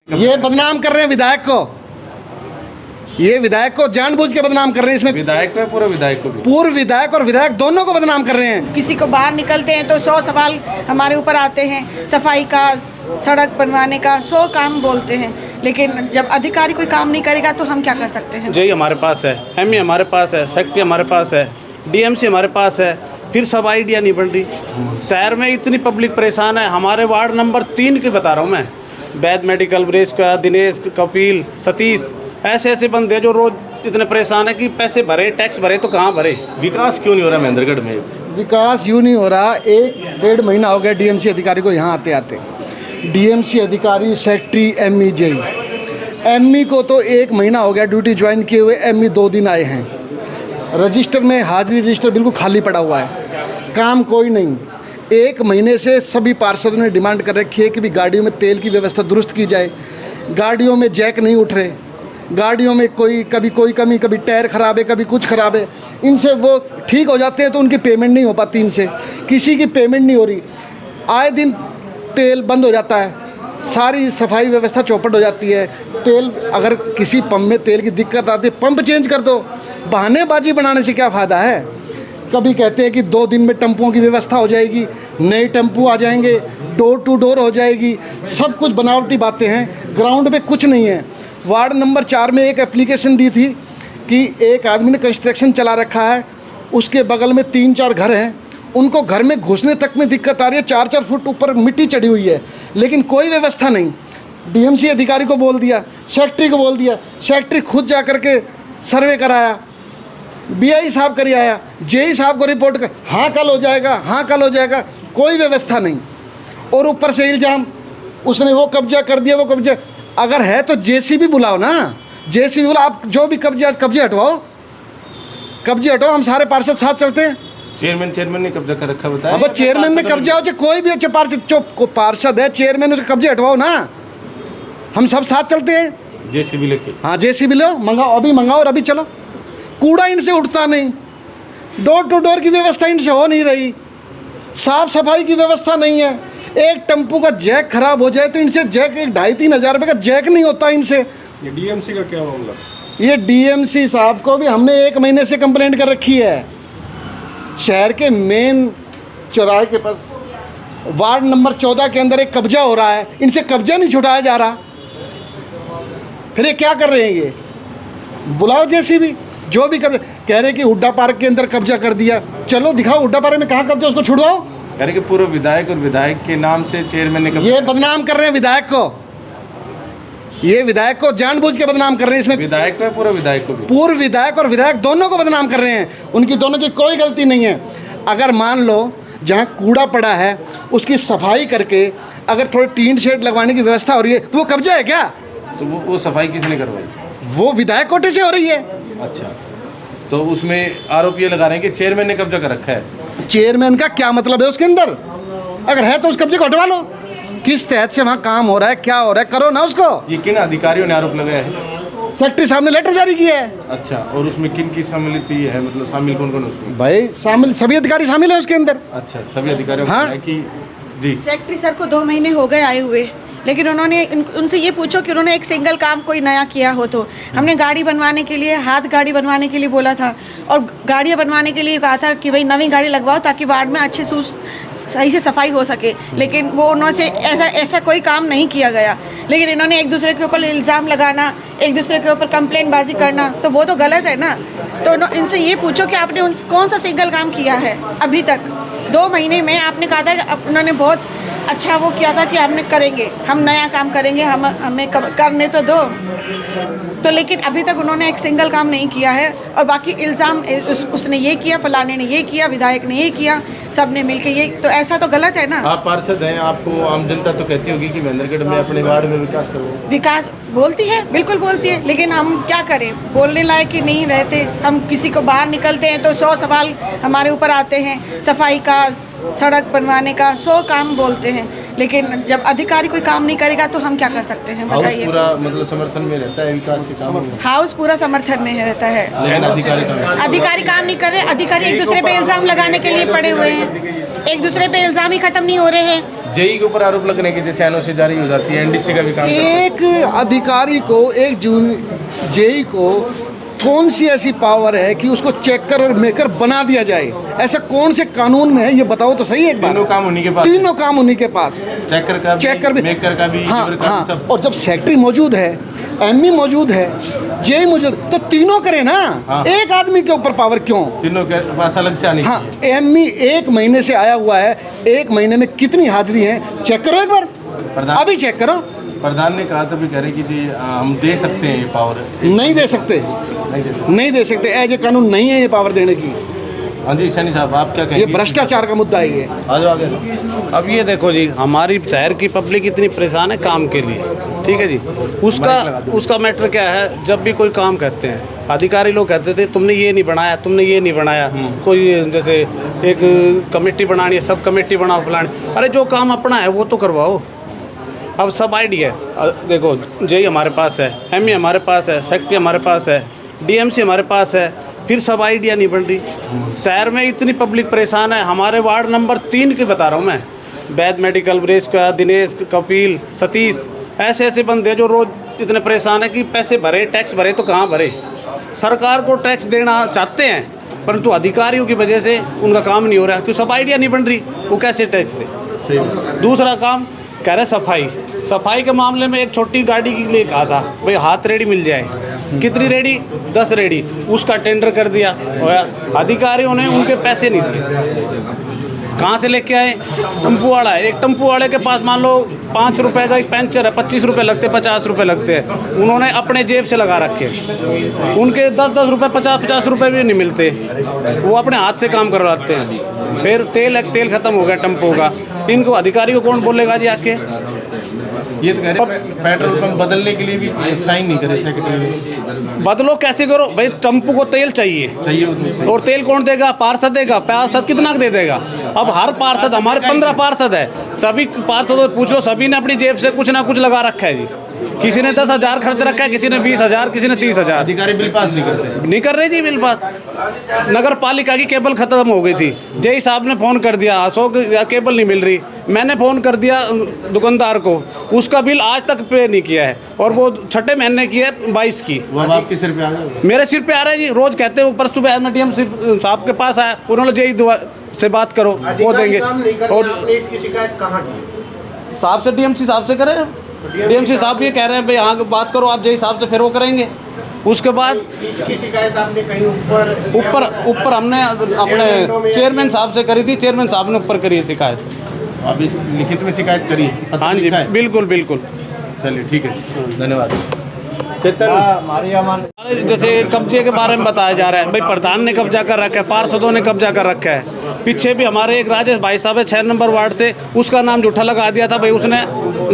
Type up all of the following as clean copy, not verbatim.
ये बदनाम कर रहे हैं विधायक को, ये विधायक को जानबूझ के बदनाम कर रहे हैं। इसमें विधायक को है, पूर्व विधायक को भी, पूर्व विधायक और विधायक दोनों को बदनाम कर रहे हैं। किसी को बाहर निकलते हैं तो 100 सवाल हमारे ऊपर आते हैं, सफाई का, सड़क बनवाने का, 100 काम बोलते हैं, लेकिन जब अधिकारी कोई काम नहीं करेगा तो हम क्या कर सकते हैं। जेई हमारे पास है, एमई हमारे पास है, सेक्रेटरी हमारे पास है, डीएमसी हमारे पास है, फिर सब आइडिया नहीं बन रही। शहर में इतनी पब्लिक परेशान है। हमारे वार्ड नंबर 3 की बता रहा हूँ मैं, वैद मेडिकल, ब्रेस का, दिनेश, कपिल, सतीश, ऐसे ऐसे बंदे जो रोज इतने परेशान है कि पैसे भरे, टैक्स भरे तो कहाँ भरे। विकास क्यों नहीं हो रहा महेंद्रगढ़ में? विकास यूँ नहीं हो रहा। 1-1.5 महीना हो गया डीएमसी अधिकारी को यहाँ आते आते। डीएमसी अधिकारी, सेक्रेटरी, एमई, जेई। एमई को तो 1 महीना हो गया ड्यूटी ज्वाइन किए हुए, एमई 2 दिन आए हैं। रजिस्टर में हाजिरी रजिस्टर बिल्कुल खाली पड़ा हुआ है, काम कोई नहीं। 1 महीने से सभी पार्षदों ने डिमांड कर रखी है कि भी गाड़ियों में तेल की व्यवस्था दुरुस्त की जाए। गाड़ियों में जैक नहीं उठ रहे, गाड़ियों में कभी कोई कमी, कभी टायर ख़राब है, कभी कुछ ख़राब है। इनसे वो ठीक हो जाते हैं तो उनकी पेमेंट नहीं हो पाती, इनसे किसी की पेमेंट नहीं हो रही। आए दिन तेल बंद हो जाता है, सारी सफाई व्यवस्था चौपट हो जाती है। तेल, अगर किसी पंप में तेल की दिक्कत आती है, पंप चेंज कर दो। बहानेबाजी बनाने से क्या फ़ायदा है। कभी कहते हैं कि 2 दिन में टेम्पुओं की व्यवस्था हो जाएगी, नए टेम्पू आ जाएंगे, डोर टू डोर हो जाएगी, सब कुछ बनावटी बातें हैं, ग्राउंड में कुछ नहीं है। वार्ड नंबर 4 में एक एप्लीकेशन दी थी कि एक आदमी ने कंस्ट्रक्शन चला रखा है, उसके बगल में 3-4 घर हैं, उनको घर में घुसने तक में दिक्कत आ रही है। 4-4 फुट ऊपर मिट्टी चढ़ी हुई है, लेकिन कोई व्यवस्था नहीं। डीएमसी अधिकारी को बोल दिया, सेक्रेटरी को बोल दिया, सेक्रेटरी खुद जा कर के सर्वे कराया, बीआई साहब कर आया, जेई साहब को रिपोर्ट कर, हाँ कल हो जाएगा, हाँ कल हो जाएगा, कोई व्यवस्था नहीं। और ऊपर से इल्ज़ाम, उसने वो कब्जा कर दिया, वो कब्जा। अगर है तो जेसीबी बुलाओ ना, जेसीबी बुलाओ, आप जो भी कब्जे हटवाओ, कब्जे हटाओ, हम सारे पार्षद साथ चलते हैं। चेयरमैन ने कब्जा कर रखा बताया। अब चेयरमैन ने कब्जा हो, चाहे कोई भी हो, चाहे पार्षद है, चेयरमैन उसके कब्जे हटवाओ ना, हम सब साथ चलते हैं। जेसीबी लेके, हाँ जेसीबी लो, मंगाओ, अभी मंगाओ और अभी चलो। कूड़ा इनसे उठता नहीं, डोर टू डोर की व्यवस्था इनसे हो नहीं रही, साफ सफाई की व्यवस्था नहीं है। एक टेम्पू का जैक खराब हो जाए तो इनसे जैक 2,500-3 हज़ार रुपये का जैक नहीं होता इनसे। ये डीएमसी का क्या मामला? ये डीएमसी साहब को भी हमने 1 महीने से कंप्लेंट कर रखी है। शहर के मेन चौराहे के पास वार्ड नंबर 14 के अंदर एक कब्जा हो रहा है, इनसे कब्जा नहीं छुटाया जा रहा। फिर ये क्या कर रहे हैं, ये बुलाओ जेसीबी, जो भी कब्जा। कह रहे कि हुड्डा पार्क के अंदर कब्जा कर दिया, चलो दिखाओ हुड्डा पार्क में कहाँ कब्जा, उसको छुड़वाओ। कह रहे कि पूर्व विधायक और विधायक के नाम से चेयरमैन ने ये बदनाम कर रहे हैं विधायक को, ये विधायक को जानबूझ के बदनाम कर रहे हैं। इसमें विधायक को है, पूर्व विधायक को भी, पूर्व विधायक और विधायक दोनों को बदनाम कर रहे हैं। उनकी दोनों की कोई गलती नहीं है। अगर मान लो जहाँ कूड़ा पड़ा है उसकी सफाई करके अगर थोड़ी टीन शेड लगवाने की व्यवस्था हो रही है तो वो कब्जा है क्या? तो वो सफाई किसने करवाई? वो विधायक कोटे से हो रही है। अच्छा, तो उसमें आरोप ये लगा रहे हैं कि चेयरमैन ने कब्जा कर रखा है। चेयरमैन का क्या मतलब है उसके अंदर? अगर है तो उस कब्जे को हटवा लो। किस तहत से वहाँ काम हो रहा है, क्या हो रहा है, करो ना उसको। ये किन अधिकारियों ने आरोप लगाया है? सेक्रेटरी साहब ने लेटर जारी किया है। अच्छा, और उसमें किन की सम्मिलित है, मतलब शामिल कौन कौन उसमें? भाई शामिल, सभी अधिकारी शामिल है उसके अंदर। अच्छा, सभी अधिकारियों हाँ? कि जी सेक्रेटरी सर को 2 महीने हो गए आए हुए, लेकिन उन्होंने उनसे ये पूछो कि उन्होंने एक सिंगल काम कोई नया किया हो तो। हमने गाड़ी बनवाने के लिए, हाथ गाड़ी बनवाने के लिए बोला था, और गाड़ियाँ बनवाने के लिए कहा था कि भाई नवी गाड़ी लगवाओ ताकि वार्ड में अच्छे से सही से सफाई हो सके, लेकिन वो उन्होंने ऐसा कोई काम नहीं किया गया। लेकिन इन्होंने एक दूसरे के ऊपर इल्ज़ाम लगाना, एक दूसरे के ऊपर कंप्लेंट बाजी करना, तो वो तो गलत है ना। तो इनसे ये पूछो कि आपने कौन सा सिंगल काम किया है अभी तक 2 महीने में। आपने कहा था कि उन्होंने बहुत अच्छा वो किया था कि हमने करेंगे, हम नया काम करेंगे, हमें करने तो दो। तो लेकिन अभी तक उन्होंने एक सिंगल काम नहीं किया है, और बाकी इल्ज़ाम उसने ये किया, फलाने ने ये किया, विधायक ने ये किया, सब ने मिलके ये, तो ऐसा तो गलत है ना। आप पार्षद हैं, आपको आम जनता तो कहती होगी कि महेंद्रगढ़ में अपने वार्ड में विकास करो। विकास बोलती है, बिल्कुल बोलती है, लेकिन हम क्या करें, बोलने लायक ही नहीं रहते। हम किसी को बाहर निकलते हैं तो 100 सवाल हमारे ऊपर आते हैं, सफाई का, सड़क बनवाने का, 100 काम बोलते हैं, लेकिन जब अधिकारी कोई काम नहीं करेगा तो हम क्या कर सकते हैं, बताइए। पूरा मतलब समर्थन में रहता है विकास के काम में? हाउस पूरा समर्थन में रहता है, लेकिन अधिकारी काम नहीं कर रहे। अधिकारी एक दूसरे पे इल्ज़ाम लगाने के लिए पड़े हुए हैं, एक दूसरे पे इल्ज़ाम ही ख़त्म नहीं हो रहे हैं। जेई के ऊपर आरोप लगने के जैसे एनओसी जारी हो जाती है, एनडीसी का भी काम करता है। एक अधिकारी को, एक जून जेई को कौन सी ऐसी पावर है कि उसको चेकर और मेकर बना दिया जाए? ऐसा कौन से कानून में है, ये बताओ तो सही एक बार। तीनों काम उन्हीं के पास, तीनों काम उन्हीं के पास, चेकर भी, मेकर का भी, हाँ लीवर का हाँ। भी, सब। और जब सेक्रेटरी मौजूद है, एमई मौजूद है, जेई मौजूद, तो तीनों करे ना। हाँ। एक आदमी के ऊपर पावर क्यों? तीनों के पास अलग से आनी हाँ, चाहिए। एमई 1 महीने से आया हुआ है, 1 महीने में कितनी हाजिरी है चेक करो एक बार, प्रधान- अभी चेक करो। प्रधान ने कहा तो भी कह रहे कि जी हम दे सकते हैं ये पावर। नहीं दे सकते, नहीं दे सकते। नहीं दे सकते, एज ए कानून नहीं है ये पावर देने की। हाँ जी सैनी साहब, आप क्या ये कहेंगे? भ्रष्टाचार का मुद्दा है ये। आ जाओ आगे। अब ये देखो जी, हमारी शहर की पब्लिक इतनी परेशान है काम के लिए, ठीक है जी। उसका मैटर क्या है, जब भी कोई काम कहते हैं, अधिकारी लोग कहते थे तुमने ये नहीं बनाया, तुमने ये नहीं बनाया। कोई जैसे एक कमेटी बनानी है, सब कमेटी बनाओ फलानी, अरे जो काम अपना है वो तो करवाओ। अब सब आइडिया देखो, जेई हमारे पास है, एमई हमारे पास है, सेक्रेटरी हमारे पास है, डीएमसी हमारे पास है, फिर सब आइडिया नहीं बन रही। शहर में इतनी पब्लिक परेशान है। हमारे वार्ड नंबर 3 की बता रहा हूँ मैं, वैद मेडिकल, ब्रेस का, दिनेश, कपिल, सतीश, ऐसे ऐसे बंदे जो रोज़ इतने परेशान है कि पैसे भरे, टैक्स भरे तो कहाँ भरे। सरकार को टैक्स देना चाहते हैं, परंतु अधिकारियों की वजह से उनका काम नहीं हो रहा, क्यों सब आइडिया नहीं बन रही, वो कैसे टैक्स दे। सही। दूसरा काम कह रहे सफाई के मामले में एक छोटी गाड़ी के लिए कहा था भाई हाथ रेडी मिल जाए, कितनी रेडी? 10 रेडी, उसका टेंडर कर दिया, अधिकारियों ने उनके पैसे नहीं दिए। कहाँ से लेके आए? टेम्पू वाला है, एक टेम्पू वाले के पास मान लो 5 रुपए का एक पंचर है, 25 रुपये लगते, 50 रुपये लगते हैं, उन्होंने अपने जेब से लगा रखे। उनके 10-10 रुपये, 50-50 रुपये भी नहीं मिलते, वो अपने हाथ से काम करवाते हैं। फिर तेल ख़त्म हो गया टेम्पो का, इनको अधिकारी को कौन बोलेगा जी आके? ये तो कह रहे पेट्रोल पंप बदलने के लिए भी साइन नहीं करे सेक्रेटरी। बदलो कैसे करो भाई, टेम्पो को तेल चाहिए उसमें। और तेल कौन देगा? पार्षद देगा। पार्षद कितना दे देगा? अब हर पार्षद, हमारे 15 पार्षद है, सभी पार्षदों पूछ लो, सभी ने अपनी जेब से कुछ ना कुछ लगा रखा है जी। किसी ने 10,000 खर्च रखा है, किसी ने 20,000, किसी ने 30,000। अधिकारी बिल पास नहीं करते, नहीं कर रहे जी बिल पास। नगर पालिका की केबल खत्म हो गई थी, जेई साहब ने फ़ोन कर दिया, अशोक केबल नहीं मिल रही। मैंने फ़ोन कर दिया दुकानदार को, उसका बिल आज तक पे नहीं किया है, और वो 6ठे महीने की है 22 की। वो अब आपके सिर पे आ गया। मेरे सिर पे आ रहा है जी, रोज़ कहते हैं। वो परसों सुबह डीएम साहब के पास आया, उन्होंने जेई से बात करो, वो देंगे। और इसकी शिकायत कहाँ की? साहब से, डीएमसी साहब से करें। डीएमसी साहब ये कह रहे हैं भाई यहाँ बात करो आप जेई साहब से, फिर वो करेंगे। उसके बाद इसकी शिकायत आपने कहीं ऊपर हमने अपने चेयरमैन साहब से करी थी, चेयरमैन साहब ने ऊपर करी है शिकायत। अब इस लिखित में शिकायत करी? हाँ जी, बिल्कुल बिल्कुल। चलिए ठीक है, धन्यवाद। जैसे कब्जे के बारे में बताया जा रहा है, भाई प्रधान ने कब्जा कर रखा है, पार्षदों ने कब्जा कर रखा है। पीछे भी हमारे एक राजेश भाई साहब है 6 नंबर वार्ड से, उसका नाम झूठा लगा दिया था, भाई उसने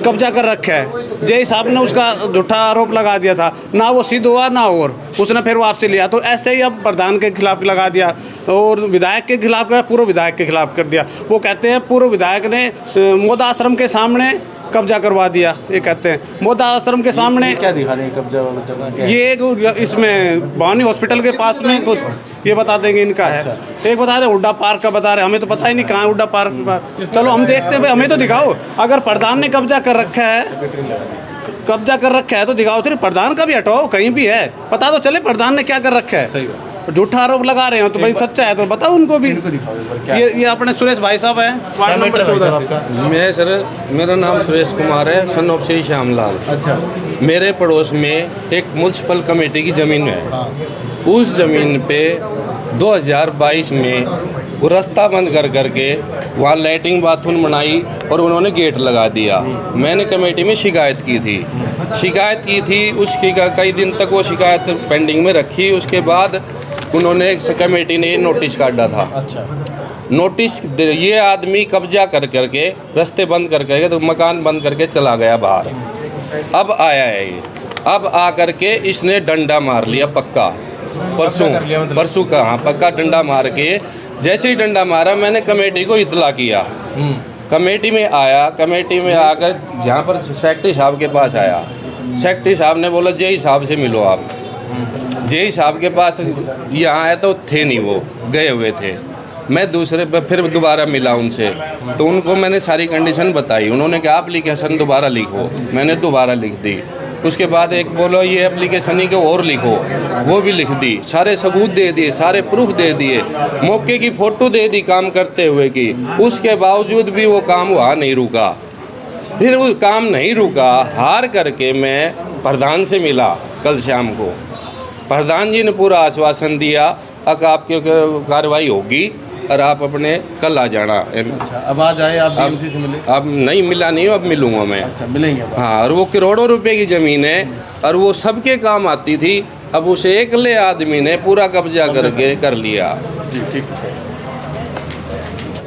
कब्जा कर रखा है। जेई साहब ने उसका झूठा आरोप लगा दिया था, ना वो सिद्ध हुआ ना और उसने फिर वापसी लिया। तो ऐसे ही अब प्रधान के खिलाफ लगा दिया, और विधायक के खिलाफ का, पूर्व विधायक के खिलाफ कर दिया। वो कहते हैं पूर्व विधायक ने मोदा आश्रम के सामने कब्जा करवा दिया, ये कहते हैं मोदा आश्रम के सामने। क्या दिखा रहे हैं कब्जा वाला जगह क्या है? ये एक इसमें भवानी हॉस्पिटल के पास में कुछ ये बता देंगे इनका है। एक बता रहे हुड्डा पार्क का बता रहे, हमें तो पता ही नहीं कहाँ है हुड्डा पार्क के पास। चलो हम देखते हैं भाई, हमें तो दिखाओ। अगर प्रधान ने कब्जा कर रखा है तो दिखाओ। सिर्फ प्रधान का भी हटाओ, कहीं भी है पता तो चले प्रधान ने क्या कर रखा है। सही बात। झूठा आरोप लगा रहे हो तो भाई सच्चा है तो बताओ उनको भी। ये अपने सुरेश भाई साहब हैं, वार्ड नंबर 14 से। मैं सर, मेरा नाम सुरेश कुमार है, सन ऑफ श्री श्यामलाल। अच्छा। मेरे पड़ोस में एक म्यूनसिपल कमेटी की ज़मीन है। उस ज़मीन पे 2022 में वो रास्ता बंद करके वहाँ लैट्रिन बाथरूम बनाई और उन्होंने गेट लगा दिया। मैंने कमेटी में शिकायत की थी। उसकी कई दिन तक वो शिकायत पेंडिंग में रखी। उसके बाद उन्होंने कमेटी ने नोटिस काटा था। अच्छा। नोटिस ये आदमी कब्जा करके रास्ते बंद करके तो मकान बंद करके चला गया बाहर। अब आया है ये, अब आकर के इसने डंडा मार लिया पक्का। परसों का, हाँ पक्का डंडा मार के, जैसे ही डंडा मारा मैंने कमेटी को इतला किया। कमेटी में आया, कमेटी में आकर यहाँ पर सेक्रेटरी साहब के पास आया। सेक्रेटरी साहब ने बोला जेई साहब से मिलो आप। जेई साहब के पास यहाँ आए तो थे नहीं, वो गए हुए थे। मैं दूसरे पे फिर दोबारा मिला उनसे, तो उनको मैंने सारी कंडीशन बताई। उन्होंने कहा एप्लीकेशन दोबारा लिखो, मैंने दोबारा लिख दी। उसके बाद एक बोलो ये एप्लीकेशन ही के और लिखो, वो भी लिख दी। सारे सबूत दे दिए, सारे प्रूफ दे दिए, मौके की फ़ोटो दे दी काम करते हुए की। उसके बावजूद भी वो काम वहाँ नहीं रुका। फिर वो काम नहीं रुका, हार करके मैं प्रधान से मिला कल शाम को। प्रधान जी ने पूरा आश्वासन दिया अब आपकी कार्रवाई होगी और आप अपने कल आ जाना। अच्छा, अब आज आए आप डीएमसी से मिले? अब नहीं मिला, नहीं अब मिलूँगा मैं। अच्छा, मिलेंगे अब। हाँ, और वो करोड़ों रुपए की ज़मीन है और वो सबके काम आती थी। अब उसे एकले आदमी ने पूरा कब्जा करके कर लिया। जी ठीक है।